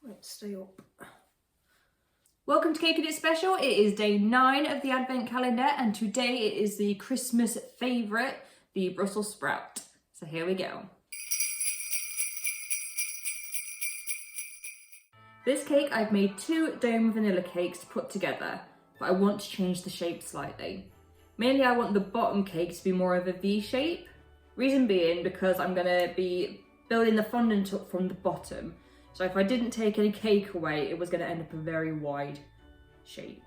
Let's stay up. Welcome to Cake and It's Special. It is day 9 of the Advent calendar, and today it is the Christmas favourite, the Brussels sprout. So here we go. This cake, I've made 2 dome vanilla cakes to put together, but I want to change the shape slightly. Mainly I want the bottom cake to be more of a V shape. Reason being because I'm going to be building the fondant up from the bottom. So if I didn't take any cake away, it was going to end up a very wide shape.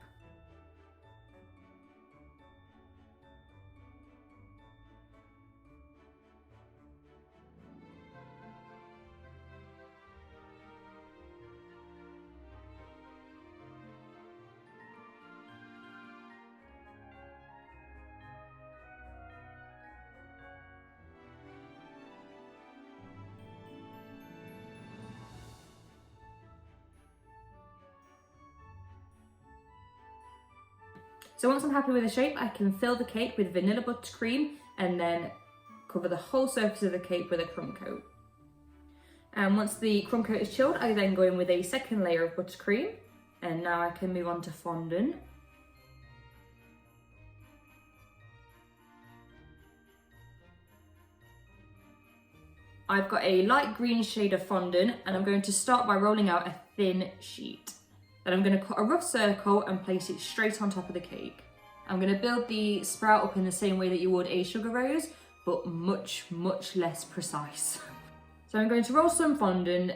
So once I'm happy with the shape, I can fill the cake with vanilla buttercream and then cover the whole surface of the cake with a crumb coat. And once the crumb coat is chilled, I then go in with a second layer of buttercream, and now I can move on to fondant. I've got a light green shade of fondant, and I'm going to start by rolling out a thin sheet. Then I'm going to cut a rough circle and place it straight on top of the cake. I'm going to build the sprout up in the same way that you would a sugar rose, but much less precise. So I'm going to roll some fondant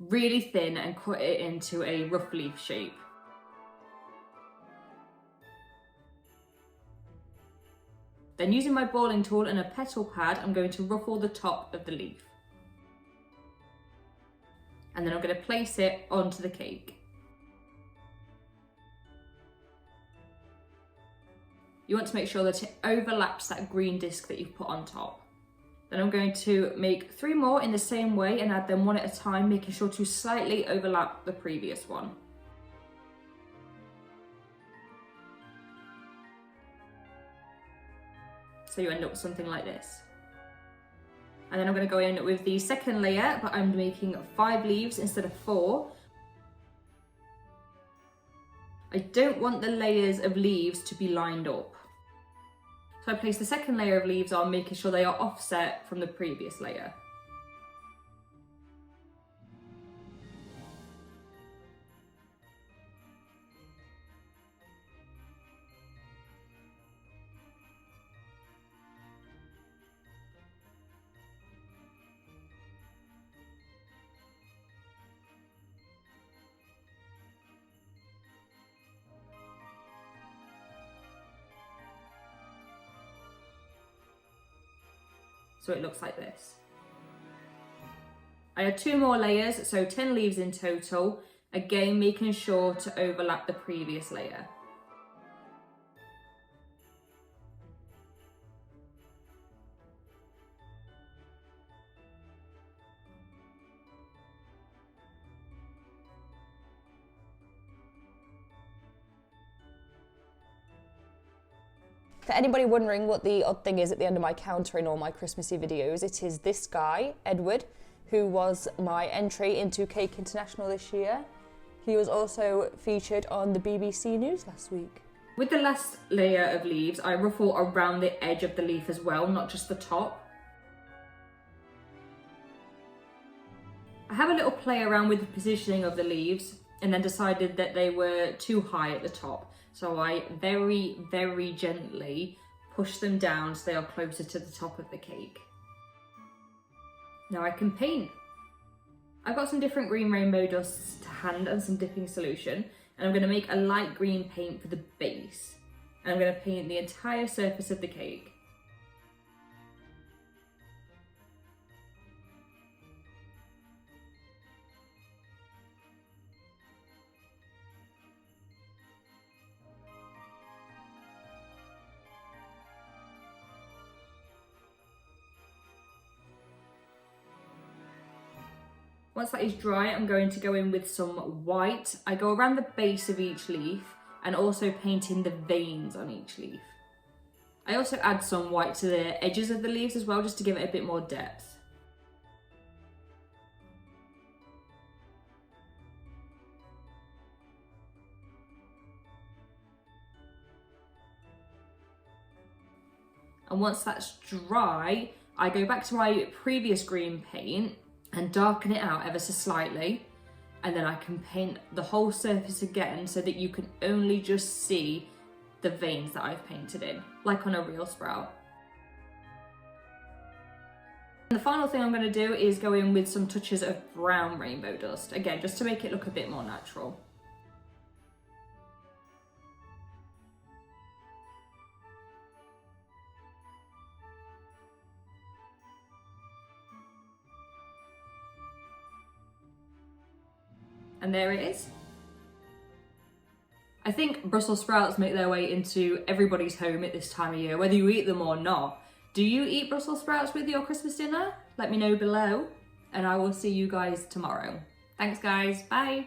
really thin and cut it into a rough leaf shape. Then using my balling tool and a petal pad, I'm going to ruffle the top of the leaf. And then I'm going to place it onto the cake. You want to make sure that it overlaps that green disc that you've put on top. Then I'm going to make 3 more in the same way and add them one at a time, making sure to slightly overlap the previous one. So you end up with something like this. And then I'm going to go in with the second layer, but I'm making 5 leaves instead of 4. I don't want the layers of leaves to be lined up. So I place the second layer of leaves on, making sure they are offset from the previous layer. So it looks like this. I had 2 more layers, so 10 leaves in total, again making sure to overlap the previous layer. For anybody wondering what the odd thing is at the end of my counter in all my Christmassy videos, it is this guy, Edward, who was my entry into Cake International this year. He was also featured on the BBC News last week. With the last layer of leaves, I ruffle around the edge of the leaf as well, not just the top. I have a little play around with the positioning of the leaves and then decided that they were too high at the top. So I very gently push them down so they are closer to the top of the cake. Now I can paint. I've got some different green rainbow dusts to hand and some dipping solution, and I'm going to make a light green paint for the base. And I'm going to paint the entire surface of the cake. Once that is dry, I'm going to go in with some white. I go around the base of each leaf and also paint in the veins on each leaf. I also add some white to the edges of the leaves as well, just to give it a bit more depth. And once that's dry, I go back to my previous green paint and darken it out ever so slightly. And then I can paint the whole surface again so that you can only just see the veins that I've painted in, like on a real sprout. And the final thing I'm going to do is go in with some touches of brown rainbow dust, again, just to make it look a bit more natural. And there it is. I think Brussels sprouts make their way into everybody's home at this time of year, whether you eat them or not. Do you eat Brussels sprouts with your Christmas dinner? Let me know below, and I will see you guys tomorrow. Thanks guys, bye.